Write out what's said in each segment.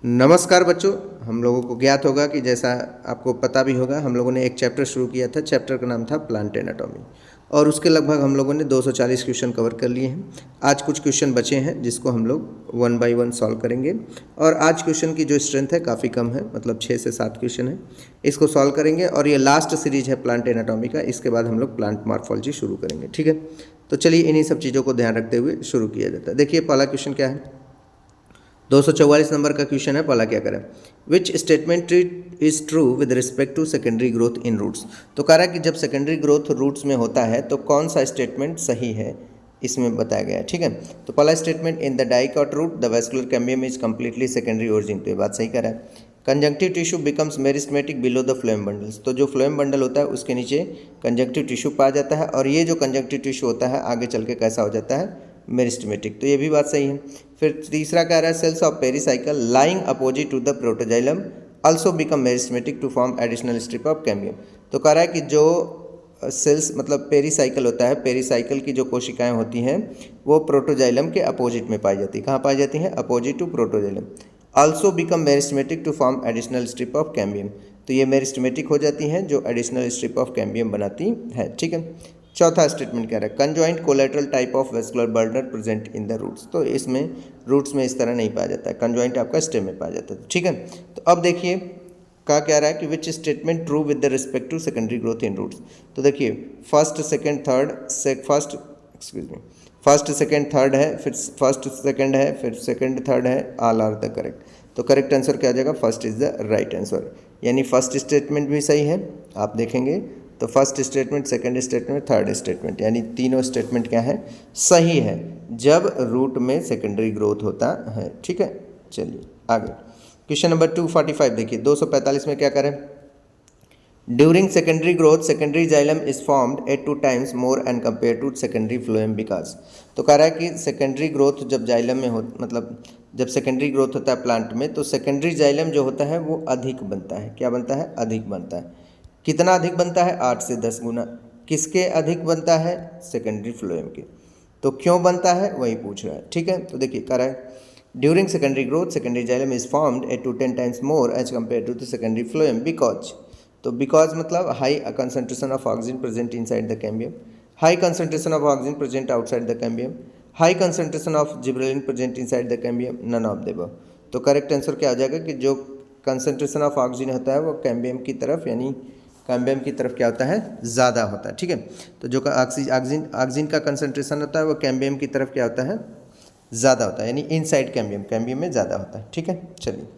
नमस्कार बच्चों। हम लोगों को ज्ञात होगा कि जैसा आपको पता भी होगा, हम लोगों ने एक चैप्टर शुरू किया था। चैप्टर का नाम था प्लांट एनाटॉमी और उसके लगभग हम लोगों ने 240 क्वेश्चन कवर कर लिए हैं। आज कुछ क्वेश्चन बचे हैं जिसको हम लोग वन बाय वन सॉल्व करेंगे और आज क्वेश्चन की जो स्ट्रेंथ है काफ़ी कम है, मतलब 6 से 7 क्वेश्चन है। इसको सॉल्व करेंगे और ये लास्ट सीरीज है प्लांट एनाटॉमी का। इसके बाद हम लोग प्लांट मॉर्फोलॉजी शुरू करेंगे, ठीक है। तो चलिए इन्हीं सब चीज़ों को ध्यान रखते हुए शुरू किया जाता है। देखिए पहला क्वेश्चन क्या है, 244 नंबर का क्वेश्चन है। पहला क्या करें, which statement is true with respect to secondary growth in roots. तो कह रहा है कि जब सेकेंडरी ग्रोथ रूट्स में होता है तो कौन सा स्टेटमेंट सही है, इसमें बताया गया है, ठीक है। तो पहला statement, in the dicot root the vascular cambium is completely secondary origin. तो ये बात सही कर रहा है। Conjunctive tissue becomes meristematic below the phloem bundles. तो जो फ्लोएम बंडल होता है उसके नीचे कंजंक्टिव टिश्यू पाया जाता है और ये जो कंजंक्टिव टिश्यू होता है आगे चल के कैसा हो जाता है, मेरिस्टेमेटिक। तो ये भी बात सही है। फिर तीसरा कह रहा है, cells of pericycle lying opposite to the protoxylem also become meristematic to form additional strip of cambium. तो कह रहा है कि जो सेल्स मतलब पेरिसाइकिल होता है, पेरिसाइकिल की जो कोशिकाएं होती हैं वो प्रोटोजाइलम के अपोजिट में पाई जाती है। कहाँ पाई जाती हैं, opposite to protoxylem. Also become meristematic to form additional strip of cambium. तो ये मेरिस्टेमेटिक हो जाती हैं जो एडिशनल स्ट्रिप ऑफ कैम्बियम बनाती है, ठीक है। चौथा स्टेटमेंट कह रहा है, conjoint collateral type of vascular border present in the roots. तो इसमें रूट्स में इस तरह नहीं पाया जाता है, कंजॉइंट आपका स्टेम में पाया जाता है, ठीक है। तो अब देखिए क्या कह रहा है कि which statement true with the respect to secondary growth in roots. तो देखिए first second third first second third है, फिर फर्स्ट सेकेंड है, फिर सेकेंड थर्ड है, ऑल आर द करेक्ट। तो करेक्ट आंसर क्या आ जाएगा, first is the right answer. यानी फर्स्ट स्टेटमेंट भी सही है, आप देखेंगे तो first statement, second statement, third statement, यानी तीनों स्टेटमेंट क्या है, सही है जब रूट में सेकेंडरी ग्रोथ होता है, ठीक है। चलिए आगे क्वेश्चन नंबर 245 देखिए। 245 में क्या करें, during secondary growth secondary xylem is formed at 2 times more and compare to secondary phloem because. तो कह रहा है कि सेकेंडरी ग्रोथ जब जाइलम में हो, मतलब जब सेकेंडरी ग्रोथ होता है प्लांट में, तो सेकेंडरी जाइलम जो होता है वो अधिक बनता है। क्या बनता है, अधिक बनता है। कितना अधिक बनता है, 8 से 10 गुना। किसके अधिक बनता है, सेकेंडरी फ्लोएम के। तो क्यों बनता है वही पूछ रहा है, ठीक है। तो देखिए कह रहा है, during secondary growth secondary xylem is formed at 10 times more as compare to the secondary phloem because. तो बिकॉज मतलब high concentration of oxygen present inside the cambium, high concentration of oxygen present outside the cambium, high concentration of gibberellin present inside the cambium, none of the above. तो correct answer क्या आ जाएगा कि जो concentration of oxygen होता है वो cambium की तरफ, यानी कैम्बियम की तरफ क्या होता है, ज़्यादा होता है, ठीक है। तो जो ऑक्सीजन का कंसंट्रेशन होता है वो कैम्बियम की तरफ क्या होता है, ज़्यादा होता है, यानी इनसाइड कैम्बियम में ज़्यादा होता है, ठीक है। चलिए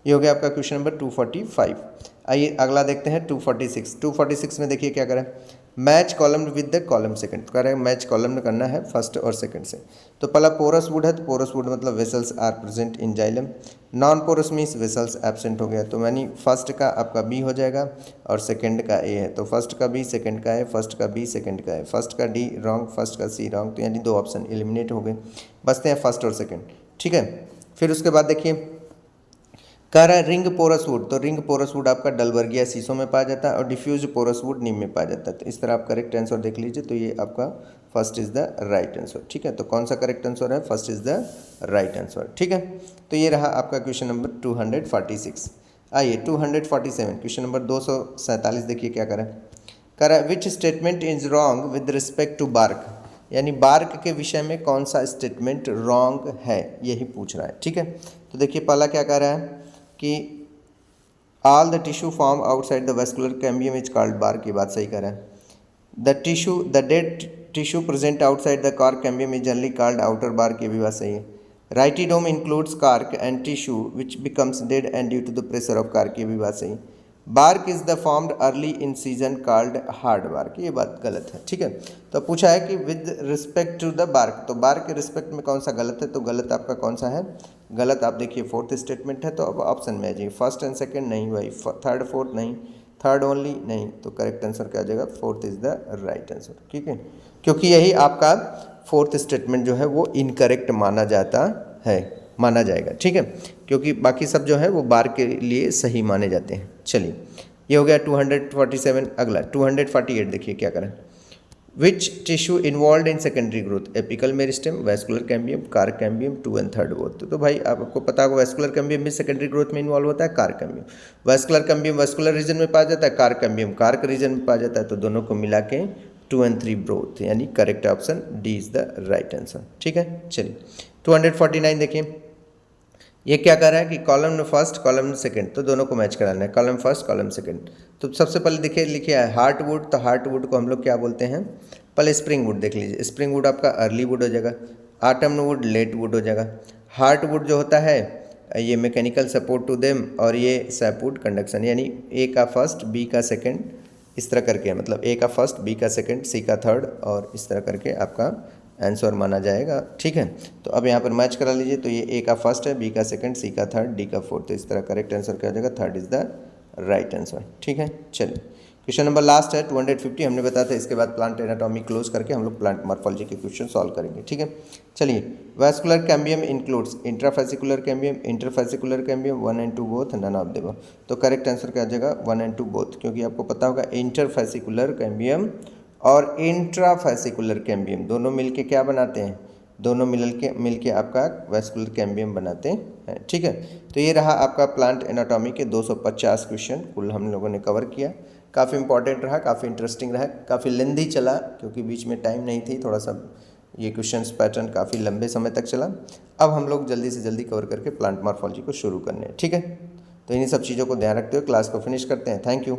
ये हो गया आपका क्वेश्चन नंबर 245। आइए अगला देखते हैं 246। 246 में देखिए क्या करें, match column with the column second. कह रहे हैं मैच कॉलम करना है फर्स्ट और सेकंड से। तो पहला पोरस वुड है, तो पोरस वुड मतलब vessels are present in xylem. Non porous means vessels absent हो गया। तो यानी फर्स्ट का आपका बी हो जाएगा और सेकंड का ए है। तो फर्स्ट का बी, सेकंड का है, फर्स्ट का बी, सेकंड का है, फर्स्ट का डी रॉन्ग, फर्स्ट का सी रॉन्ग। तो यानी 2 ऑप्शन एलिमिनेट हो गए, बचते हैं फर्स्ट और सेकंड, ठीक है। फिर उसके बाद देखिए कह रहा है रिंग पोरस वुड। तो रिंग पोरस वुड आपका डलवर्गिया शीशों में पाया जाता है और डिफ्यूज पोरस वुड नीम में पाया जाता है। तो इस तरह आप करेक्ट आंसर देख लीजिए। तो ये आपका first is the right answer, ठीक है। तो कौन सा करेक्ट आंसर है, first is the right answer, ठीक है। तो ये रहा आपका क्वेश्चन नंबर 246। आइए 247 क्वेश्चन नंबर 247 देखिए क्या करें, कह रहा है which statement is wrong with respect to bark. यानी बार्क के विषय में कौन सा स्टेटमेंट रॉन्ग है, यही पूछ रहा है, ठीक है। तो देखिए पहला क्या कह रहा है कि all the tissue form outside the vascular cambium is called bark. ये बात सही कर रहा है। The dead tissue present outside the cork cambium is generally called outer bark. ये भी बात सही है। Rhytidome includes cork and tissue which becomes dead and due to the pressure of cork. ये भी बात सही है। Bark is the formed early in season called hard bark. ये बात गलत है, ठीक है। तो पूछा है कि with respect to the bark, तो बार्क के रिस्पेक्ट में कौन सा गलत है। तो गलत आपका कौन सा है, गलत आप देखिए फोर्थ स्टेटमेंट है। तो अब ऑप्शन में आ जाइए, फर्स्ट एंड सेकंड नहीं भाई, थर्ड फोर्थ नहीं, थर्ड ओनली नहीं। तो करेक्ट आंसर क्या आ जाएगा, fourth is the right answer, ठीक है। क्योंकि यही आपका फोर्थ स्टेटमेंट जो है वो इनकरेक्ट माना जाता है, माना जाएगा, ठीक है। क्योंकि बाकी सब जो है वो बार के लिए सही माने जाते हैं। चलिए ये हो गया 247। अगला 248 देखिए क्या करें, which tissue involve in secondary growth, apical meristem, vascular cambium, cork cambium, 2 and 3rd both. तो भाई आपको पता होगा वैस्कुलर कैम्बियम भी सेकेंडरी ग्रोथ में इन्वॉल्व होता है, cork cambium, vascular cambium vascular region में पाया जाता है, कार्क कैम्बियम कार्क रीजन में पाया जाता है। तो दोनों को मिला के 2 and 3 ब्रोथ, यानी correct option D is the right answer. ठीक है, चलिए 249 देखिए, ये क्या कर रहा है कि कॉलम में फर्स्ट कॉलम में सेकंड, तो दोनों को मैच कराना है, कॉलम फर्स्ट कॉलम सेकंड। तो सबसे पहले देखिए लिखिए हार्ट वुड, तो हार्ट वुड को हम लोग क्या बोलते हैं, पहले स्प्रिंग वुड देख लीजिए, स्प्रिंग वुड आपका अर्ली वुड हो जाएगा, आटम वुड लेट वुड हो जाएगा। हार्ट वुड जो होता है ये मैकेनिकल सपोर्ट टू देम, और ये सैपवुड कंडक्शन, यानी ए का फर्स्ट बी का सेकंड इस तरह करके, मतलब ए का फर्स्ट बी का सेकंड सी का थर्ड, और इस तरह करके आपका आंसर माना जाएगा। ठीक है, तो अब यहाँ पर मैच करा लीजिए, तो ये ए का फर्स्ट है, बी का सेकंड, सी का थर्ड, डी का फोर्थ, तो इस तरह करेक्ट आंसर क्या हो जाएगा, 3rd is the right answer. ठीक है, चलिए क्वेश्चन नंबर लास्ट है 250, हमने बताया था इसके बाद प्लांट एनाटॉमी क्लोज करके हम लोग प्लांट मॉर्फोलॉजी के क्वेश्चन सॉल्व करेंगे। ठीक है, चलिए vascular cambium includes intrafascicular cambium, interfascicular cambium, 1 and 2 both, none of them. तो करेक्ट आंसर क्या आ जाएगा, 1 and 2 बोथ, क्योंकि आपको पता होगा इंटरफेसिकुलर कैम्बियम और इंट्राफेसिकुलर कैम्बियम दोनों मिलके क्या बनाते हैं, दोनों मिलके आपका वैस्कुलर कैम्बियम बनाते हैं। ठीक है, तो ये रहा आपका प्लांट एनाटॉमी के 250 क्वेश्चन कुल हम लोगों ने कवर किया। काफ़ी इंपॉर्टेंट रहा, काफ़ी इंटरेस्टिंग रहा, काफ़ी लेंदी चला क्योंकि बीच में टाइम नहीं थी, थोड़ा सा ये क्वेश्चंस पैटर्न काफ़ी लंबे समय तक चला। अब हम लोग जल्दी से जल्दी कवर करके प्लांट मॉर्फोलॉजी को शुरू करने हैं। ठीक है, तो इन्हीं सब चीज़ों को ध्यान रखते हुए क्लास को फिनिश करते हैं। Thank you.